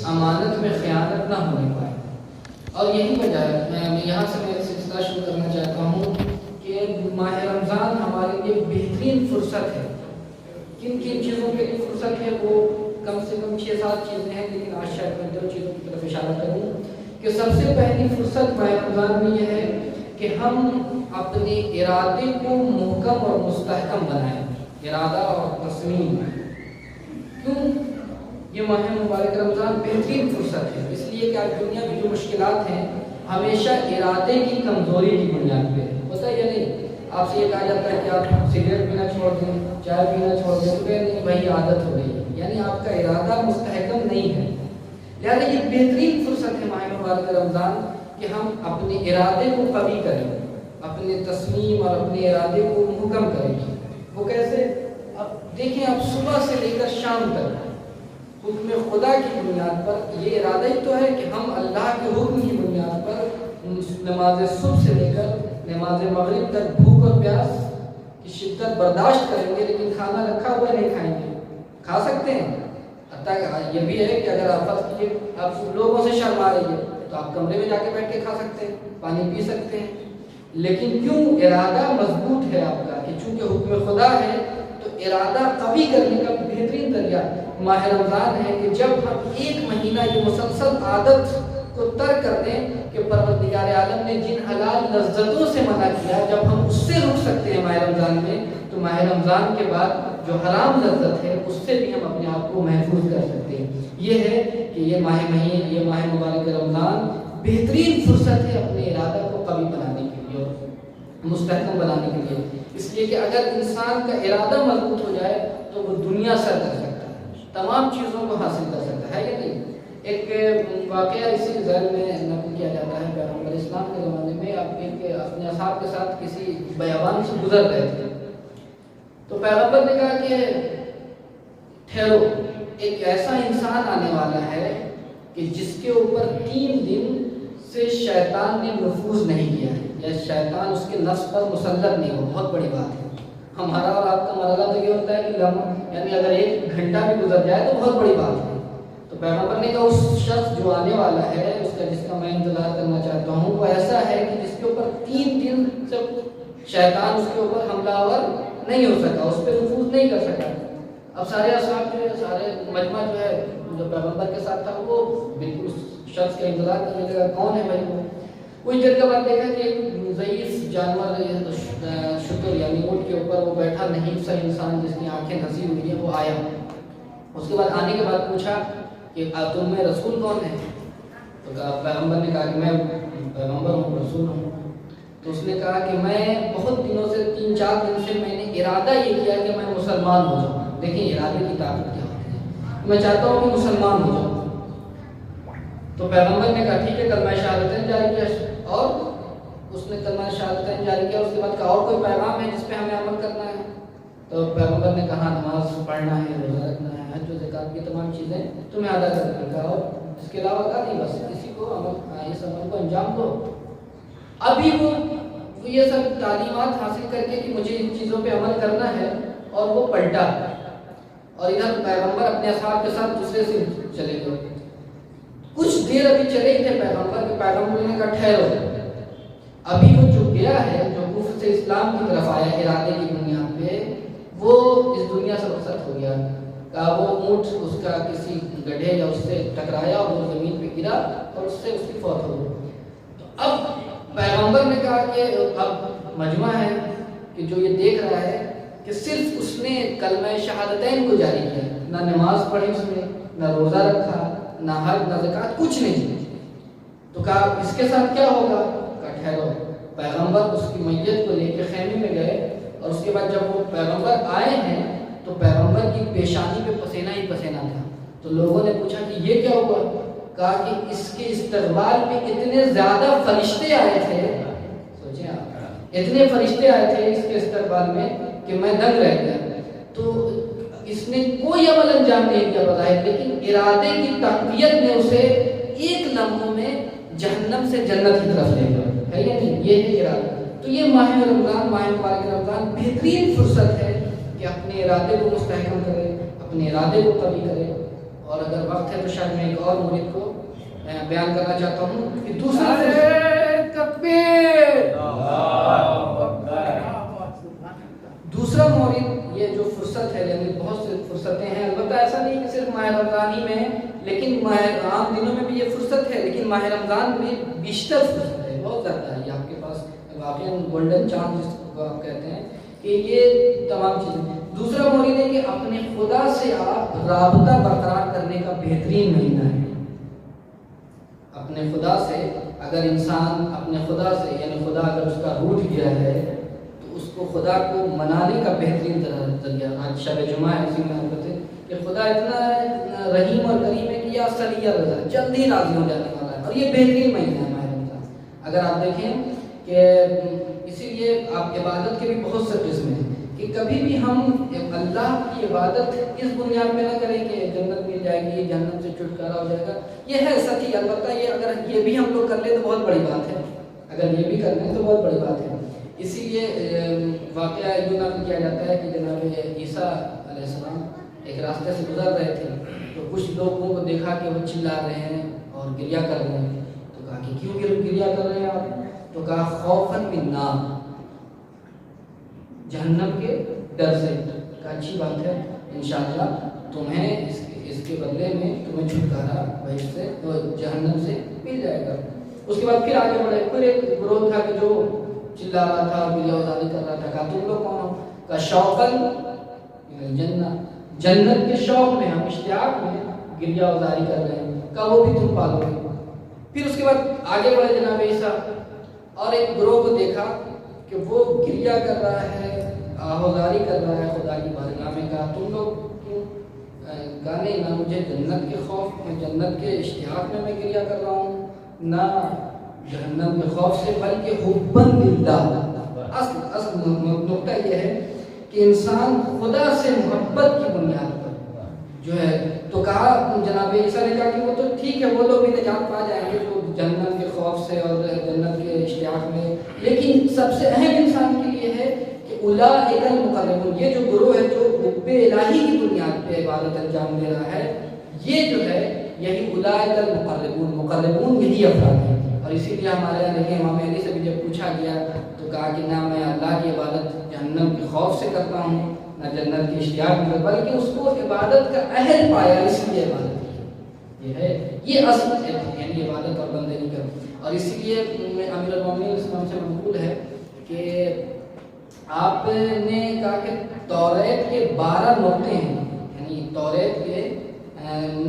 امانت میں خیانت نہ ہونے پائے. اور یہی وجہ ہے میں یہاں سے میں سلسلہ شروع کرنا چاہتا ہوں کہ ماہ رمضان ہمارے لیے بہترین فرصت ہے. کن کن چیزوں کے لیے فرصت ہے وہ کم سے کم 6-7 چیزیں ہیں، لیکن آج شاید میں 2 چیزوں کی طرف اشارہ کروں کہ سب سے پہلی فرصت ماہ رمضان میں یہ ہے کہ ہم اپنے ارادے کو محکم اور مستحکم بنائیں. ارادہ اور تصمیم. کیوں یہ ماہ مبارک رمضان بہترین فرصت ہے؟ اس لیے کہ آج دنیا کی جو مشکلات ہیں ہمیشہ ارادے کی کمزوری کی بنیاد پہ ہوتا ہے یا نہیں؟ آپ سے یہ کہا جاتا ہے کہ آپ سگریٹ پینا چھوڑ دیں، چائے پینا چھوڑ دیں، تو نہیں بھائی عادت ہو گئی، یعنی آپ کا ارادہ مستحکم نہیں ہے. لہٰذا یہ بہترین فرصت ہے ماہ مبارک رمضان کہ ہم اپنے ارادے کو قوی کریں، اپنے تصمیم اور اپنے ارادے کو محکم کریں. وہ کیسے؟ اب دیکھیں، آپ صبح سے لے کر شام تک حکم خدا کی بنیاد پر یہ ارادہ ہی تو ہے کہ ہم اللہ کے حکم کی بنیاد پر نماز صبح سے لے کر نماز مغرب تک بھوک اور پیاس کی شدت برداشت کریں گے، لیکن کھانا رکھا ہوا نہیں کھائیں گے. کھا سکتے ہیں. حتیٰ یہ بھی ہے کہ اگر آپ فرض کیجیے آپ لوگوں سے شرما رہی ہے تو آپ کمرے میں جا کے بیٹھ کے کھا سکتے ہیں، پانی پی سکتے ہیں. لیکن کیوں؟ ارادہ مضبوط ہے آپ کا کہ چونکہ حکم خدا ہے، تو ارادہ قوی کرنے کا بہترین ذریعہ ماہ رمضان ہے کہ جب ہم 1 مہینہ یہ مسلسل عادت کو ترک کر دیں کہ پروردگار عالم نے جن حلال لذتوں سے منع کیا، جب ہم اس سے رک سکتے ہیں ماہ رمضان میں، تو ماہ رمضان کے بعد جو حرام لذت ہے اس سے بھی ہم اپنے آپ کو محفوظ کر سکتے ہیں. یہ ہے کہ یہ ماہ مبارک رمضان بہترین فرصت ہے اپنے ارادہ کو قوی بنانے کے لیے اور مستحکم بنانے کے لیے. اس لیے کہ اگر انسان کا ارادہ مضبوط ہو جائے تو وہ دنیا سر کر سکتا ہے، تمام چیزوں کو حاصل کر سکتا ہے یا نہیں؟ ایک واقعہ اسی ذیل میں نقل کیا جاتا ہے. پیغمبر اسلام کے زمانے میں اپنے اصحاب کے ساتھ کسی بیابان سے گزر رہے تھے، تو پیغمبر نے کہا کہ ٹھہرو، ایک ایسا انسان آنے والا ہے کہ جس کے اوپر 3 دن سے شیطان نے نفوذ نہیں کیا ہے، یا شیطان اس کے نفس پر مسلط نہیں ہو. بہت بڑی بات ہے. ہمارا اور آپ کا مرحلہ تو یہ ہوتا ہے کہ یعنی اگر 1 گھنٹہ بھی گزر جائے تو بہت بڑی بات ہے. تو پیغمبر نے کہا اس شخص جو آنے والا ہے جس کا میں انتظار کرنا چاہتا ہوں، وہ ایسا ہے کہ جس کے اوپر 3 دن سے شیطان اس کے اوپر حملہ آور نہیں ہو سکا، اس پہ نفوذ نہیں کر سکا. اب سارے اصحاب جو ہے، سارے مجمع جو ہے جو پیغمبر کے ساتھ تھا، وہ بالکل اس شخص کا انتظار کرنے لگا. کون ہے بھائی وہ؟ کچھ دیر کے بعد دیکھا کہ ایک ضعیف جانور شتر یعنی اونٹ کے اوپر وہ بیٹھا، نہیں سا انسان جس کی آنکھیں دھسی ہوئی ہیں، وہ آیا. اس کے بعد آنے کے بعد پوچھا کہ تم میں رسول کون ہے؟ تو پیغمبر نے کہا کہ میں پیغمبر ہوں، رسول ہوں. تو اس نے کہا کہ میں بہت دنوں سے 3-4 دن سے میں نے ارادہ یہ کیا کہ میں مسلمان ہو جاؤں. دیکھیں ارادے کی طاقت کیا ہوتی ہے. میں چاہتا ہوں کہ مسلمان ہو جاؤں. تو پیغمبر نے کہا ٹھیک ہے، کلمہ شہادتین جاری کیا، اور اس نے کلمہ شہادتین جاری کیا. اس کے بعد کہا اور کوئی پیغام ہے جس پہ ہمیں عمل کرنا ہے؟ تو پیغمبر نے کہا نماز پڑھنا ہے، روزہ رکھنا ہے، حج و زکات کی تمام چیزیں تمہیں ادا کرنے کا، اور اس کے علاوہ کہا نہیں، بس کسی کو اس عمل کو انجام دو. ابھی وہ یہ سب تعلیمات حاصل کر کے کہ مجھے ان چیزوں پہ عمل کرنا ہے، اور وہ پلٹا، اور ادھر پیغمبر اپنے اصحاب کے ساتھ دوسرے سے چلے گئے. کچھ دیر ابھی چلے تھے پیغمبر کے، پیغمبر نے کہا ٹھہرو. ابھی وہ جو گیا ہے، جو کفر سے اسلام کی طرف آیا ارادے کی بنیاد پہ، وہ اس دنیا سے رخصت ہو گیا. کہا وہ اونٹ اس کا کسی گڈھے یا اس سے ٹکرایا اور وہ زمین پہ گرا اور اس سے اس کی فوت ہو گئی. تو اب پیغمبر نے کہا کہ اب مجمع ہے کہ جو یہ دیکھ رہا ہے کہ صرف اس نے کلمہ شہادتین کو جاری کیا، نہ نماز پڑھی اس نے، نہ روزہ رکھا، نہ حج، نہ زکات، کچھ نہیں. تو کہا اس کے ساتھ کیا ہوگا؟ کہا ٹھہرو. پیغمبر اس کی میت کو لے کے خیمے میں گئے، اور اس کے بعد جب وہ پیغمبر آئے ہیں تو پیغمبر کی پیشانی پہ پسینہ ہی پسینہ تھا. تو لوگوں نے پوچھا کہ یہ کیا ہوا؟ کہا کہ اس کے استقبال میں اتنے زیادہ فرشتے آئے تھے، سوچیں آپ، اتنے فرشتے آئے تھے اس کے استقبال میں کہ میں دنگ رہ گیا. تو اس نے کوئی عمل انجام نہیں دیا بظاہر، لیکن ارادے کی تقویت نے اسے 1 لمحوں میں جہنم سے جنت کی طرف لے گیا. ہے یا نہیں؟ یہ ہے ارادہ. تو یہ ماہ رمضان، ماہ مبارک رمضان بہترین فرصت ہے کہ اپنے ارادے کو مستحکم کرے، اپنے ارادے کو قوی کرے، اور اور اگر وقت ہے تو شاید میں ایک اور مورد کو بیان کرنا چاہتا ہوں کہ دوسرا مورد یہ جو فرصت ہے، یعنی بہت سی فرصتیں ہیں، البتہ ایسا نہیں کہ صرف ماہ رمضان ہی میں ہے، لیکن عام دنوں میں بھی یہ فرصت ہے، لیکن ماہ رمضان میں بیشتر فرصت ہے، بہت زیادہ ہے یہ آپ کے پاس واقعی گولڈن چانس جس کو آپ کہتے ہیں کہ یہ تمام چیزیں۔ دوسرا مورد ہے کہ اپنے خدا سے آپ رابطہ برقرار کرنے کا بہترین مہینہ ہے۔ اپنے خدا سے اگر انسان اپنے خدا سے، یعنی خدا اگر اس کا روٹ گیا ہے تو اس کو خدا کو منانے کا بہترین ذریعہ، آج شب جمعہ ہے، اسی میں آپ بتائیں کہ خدا اتنا رحیم اور کریم ہے کہ یا صلیہ رضا جلد ہی راضی ہو جانے والا ہے، اور یہ بہترین مہینہ ہے ماہ رمضان۔ اگر آپ دیکھیں کہ اسی لیے آپ عبادت کے بھی بہت سے قسم ہیں کہ کبھی بھی ہم اللہ کی عبادت اس بنیاد پہ نہ کریں کہ جنت مل جائے گی، جنت سے چھٹکارا ہو جائے گا، یہ ہے سچ ہی، البتہ یہ اگر یہ بھی ہم لوگ کر لیں تو بہت بڑی بات ہے، اگر یہ بھی کر لیں تو بہت بڑی بات ہے۔ اسی لیے واقعہ یوں نقل کیا جاتا ہے کہ جناب عیسیٰ علیہ السلام ایک راستے سے گزر رہے تھے تو کچھ لوگوں کو دیکھا کہ وہ چلا رہے ہیں اور گریہ کر رہے ہیں، تو کہا کہ کیوں گریہ کر رہے ہیں آپ؟ تو کہا خوفاً من نار، جہنم کے ڈر سے۔ کہا اچھی بات ہے، انشاءاللہ تمہیں اس کے بدلے میں تمہیں چھٹکارا بھائی سے تو جہنم سے مل جائے گا۔ اس کے بعد پھر آگے بڑھے، پھر ایک گروہ تھا کہ جو چلا رہا تھا، گریہ وزاری کر رہا تھا۔ کہا تم لوگ کون ہو؟ کہا شوقاً جنت، جنت کے شوق میں، ہم اشتیاق میں گریہ وزاری کر رہے ہیں۔ کہا وہ بھی تم پالو گے۔ پھر اس کے بعد آگے بڑھے جناب عیسیٰ، اور ایک گروہ کو دیکھا کہ وہ گریہ کر رہا ہے، آہوزاری کر رہا ہے خدا کی بارگاہ میں۔ کہا تم لوگ کیوں؟ کہا نہیں، نہ مجھے جنت کے خوف میں، جنت کے اشتیاق میں گریہ کر رہا ہوں، نہ جہنم کے خوف سے، بلکہ حباً للہ۔ اصل نقطہ یہ ہے کہ انسان خدا سے محبت کی بنیاد پر جو ہے، تو کہا جناب عیسیٰ نے کہا کہ وہ تو ٹھیک ہے، وہ لوگ بھی نجات پا جائیں گے جو جنت کے خوف سے اور جنت کے اشتیاق میں، لیکن سب سے اہم انسان کے لیے ہے کہ اولئک المقربون، یہ جو گروہ ہے جو حب الہی کی بنیاد پہ عبادت انجام دے رہا ہے، یہ جو ہے یہی اولئک المقربون، مقربون یہی افراد ہیں۔ اور اسی لیے ہمارے یہاں دیکھیں امام علی سے بھی جب پوچھا گیا تو کہا کہ نہ میں اللہ کی عبادت جہنم کے خوف سے کرتا ہوں، نہ جنت کے اشتیاق میں، بلکہ اس کو عبادت کا اہل پایا، اس لیے عبادت کی۔ یہ ہے، یہ اصل ہے، یعنی عبادت اور بندگی کا۔ اور اسی لیے امیر المومنین اسلام سے منقول ہے کہ آپ نے کہا کہ توریت کے 12 نقطے ہیں، یعنی توریت کے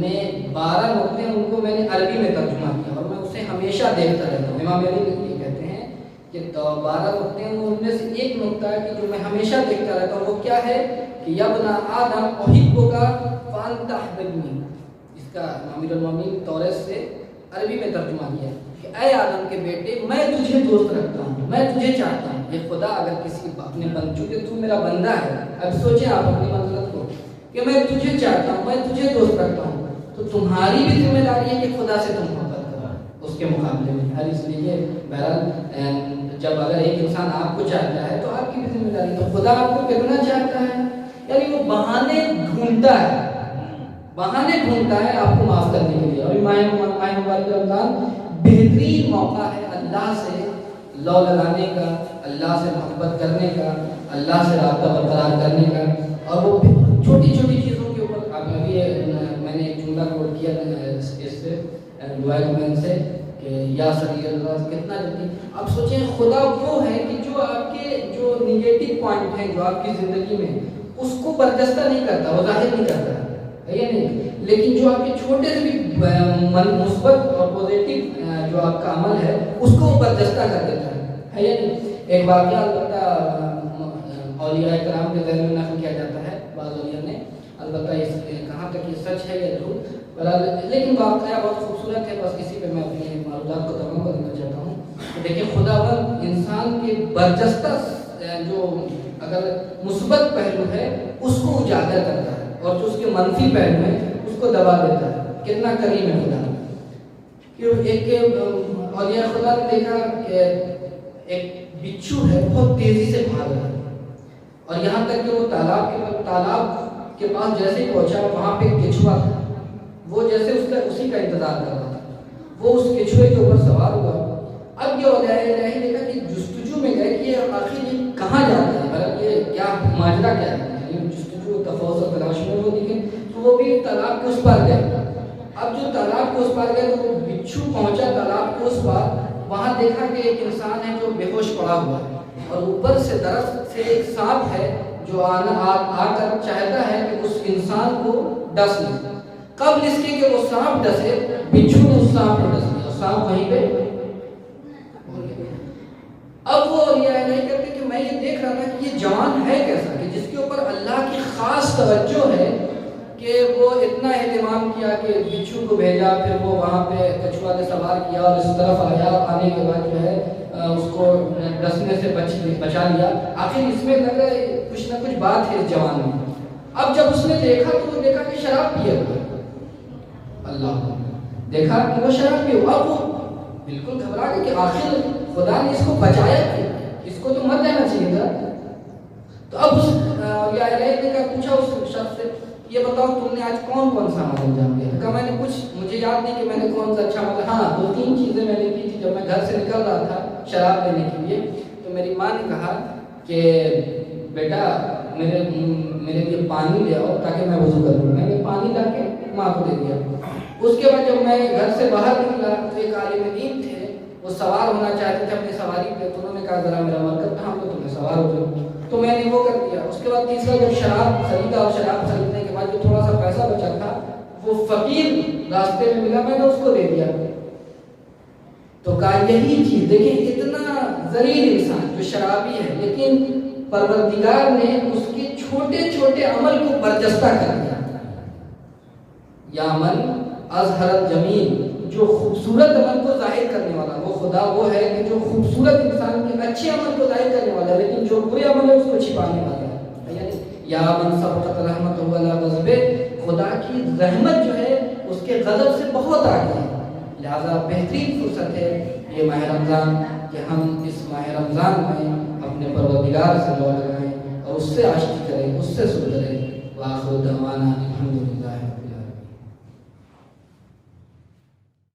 میں 12 نقطے ہیں، ان کو میں نے عربی میں ترجمہ کیا اور میں اسے ہمیشہ دیکھتا رہتا ہوں۔ امام علی یہ کہتے ہیں کہ 12 نقطے ہیں، ان میں سے ایک نقطہ ہے کہ جو میں ہمیشہ دیکھتا رہتا ہوں، وہ کیا ہے کہ یا ابن آدم احبک فانت احببنی۔ اس کا امیر المومنین توریت سے عربی میں ترجمہ کیا کہ اے آدم کے بیٹے، میں تجھے دوست رکھتا ہوں، میں تجھے چاہتا ہوں۔ یہ خدا اگر کسی اپنے چونکہ تو میرا بندہ ہے، اب سوچیں آپ اپنی منزلت کو کہ میں تجھے چاہتا ہوں، میں تجھے دوست رکھتا ہوں، تو تمہاری بھی ذمہ داری ہے کہ خدا سے تم محبت کرو اس کے مقابلے میں۔ ہر اس لیے بہرحال جب اگر ایک انسان آپ کو چاہتا ہے تو آپ کی بھی ذمہ داری، تو خدا آپ کو کتنا چاہتا ہے، یعنی وہ بہانے ڈھونڈتا ہے، بہانے ڈھونڈتا ہے آپ کو معاف کرنے کے لیے۔ اور ماہ مبارک رمضان بہترین موقع ہے اللہ سے لو لگانے کا، اللہ سے محبت کرنے کا، اللہ سے رابطہ برقرار کرنے کا، اور وہ چھوٹی چھوٹی چیزوں کے اوپر۔ ابھی میں نے ایک جملہ کوٹ کیا اس سے لوائل سے کہ یا صلی اللہ، کتنا جلدی آپ سوچیں خدا وہ ہے کہ جو آپ کے جو نگیٹو پوائنٹ ہیں جو آپ کی زندگی میں، اس کو برجستہ نہیں کرتا، وہ ظاہر نہیں کرتا ہے یا نہیں، لیکن جو آپ کے چھوٹے سے بھی مثبت اور پازیٹیو جو آپ کا عمل ہے اس کو برجستہ کر دیتا ہے یا نہیں۔ ایک واقعہ البتہ اولیاء کرام کے ذہن میں نقل کیا جاتا ہے بعض اولیاء نے، البتہ اس کہاں تک یہ سچ ہے یا جھوٹ، لیکن واقعہ بہت خوبصورت ہے، بس اسی پہ میں اپنی معلومات کو تمام کرنا چاہتا ہوں کہ دیکھیں خداوند انسان کے برجستہ جو اگر مثبت پہلو ہے اس کو اجاگر کرتا ہے، اور جو اس کے منفی پہلو ہے اس کو دبا دیتا ہے۔ کتنا کریم ہے خدا کہ ایک اولیاء خدا نے دیکھا کہ ایک بچھو ہے بہت تیزی سے بھاگ رہا ہے، اور یہاں تک کہ وہ تالاب کے پاس جیسے ہی پہنچا وہاں پہ ایک کچھوا تھا، وہ جیسے اسی کا انتظار کر رہا تھا. وہ اس کچھوے کے اوپر سوار ہوا. اب یہ اولیاء الہی دیکھا کہ جستجو میں گئے کہ یہ آخر یہ کہاں جاتا ہے, مطلب یہ کیا ماجرا کیا ہے, جستجو تفوس اور تلاش میں وہ دکھے. تو وہ بھی تالاب کے اس پار گئے. اب جو تالاب کے اس پار گئے تو وہ بچھو پہنچا تالاب کے اس پار. وہاں دیکھا کہ ایک انسان ہے جو بے ہوش پڑا ہوا ہے, اور اوپر سے درخت سے ایک سانپ ہے جو آ کر چاہتا ہے کہ اس انسان کو ڈس لے. قبل اس کے کہ وہ سانپ ڈسے, بچھو نے اس سانپ کو ڈس لیا, سانپ وہیں پہ. اب وہ یہ نہیں کرتے کہ میں یہ دیکھ رہا تھا کہ یہ جوان ہے کیسا, کہ جس کے اوپر اللہ کی خاص توجہ ہے, کہ وہ اتنا اہتمام کیا کہ بچھو کو بھیجا, پھر وہ وہاں پہ کچھوا نے سوار کیا اور اس طرف آیا. آنے کے بعد جو ہے اس کو ڈسنے سے بچا لیا. آخر اس میں لگ رہا ہے کچھ نہ کچھ بات ہے اس جوان میں. اب جب اس نے دیکھا تو وہ دیکھا کہ شراب پیا ہوا, اللہ دیکھا کہ وہ شراب پیا ہوا. اب وہ بالکل گھبرا گئے کہ آخر خدا نے اس کو بچایا کہ اس کو تو مر جانا چاہیے تھا. تو اب اس نے پوچھا اس شخص سے, یہ بتاؤ تم نے آج کون کون سا عمل انجام دیا؟ کہا میں نے کچھ, مجھے یاد نہیں کہ میں نے کون سا اچھا عمل, ہاں 2-3 چیزیں میں نے کی تھی. جب میں گھر سے نکل رہا تھا شراب لینے کے لیے, تو میری ماں نے کہا کہ بیٹا میرے لیے پانی لے آؤ تاکہ میں وضو کروں. میں نے پانی لا کے ماں کو دے دیا. اس کے بعد جب میں گھر سے باہر نکلا تو ایک عالم دین تھے, وہ سوار ہونا چاہتے تھے اپنی سواری پہ. تو انہوں نے کہا ذرا میرا مرکب کہاں پہ, تمہیں سوار ہو جاؤ. تو میں نے وہ کر دیا. اس کے بعد تیسرا جب شراب خریدا, اور شراب خریدنے کے بعد جو تھوڑا سا پیسہ بچا تھا وہ فقیر راستے میں ملا, میں نے اس کو دے دیا. تو کہا یہی چیز دیکھیں, اتنا ذلیل انسان جو شرابی ہے, لیکن پروردگار نے اس کے چھوٹے چھوٹے عمل کو برجستہ کر دیا. یا من اظہر الجمیل, جو خوبصورت عمل کو ظاہر کرنے والا, وہ خدا وہ ہے کہ جو خوبصورت انسان کے اچھے عمل کو ظاہر کرنے والا ہے, لیکن جو برے عمل ہے اس کو چھپانے والا ہے. یا من سبقت رحمتہ علی غضبہ, خدا کی رحمت جو ہے اس کے غضب سے بہت آگے ہے. لہذا بہترین فرصت ہے یہ ماہ رمضان کہ ہم اس ماہ رمضان میں اپنے پروردگار سے لوٹ لگائیں اور اس سے عاشقی کریں, اس سے سن کریں. وآخر دعوانا الحمدللہ.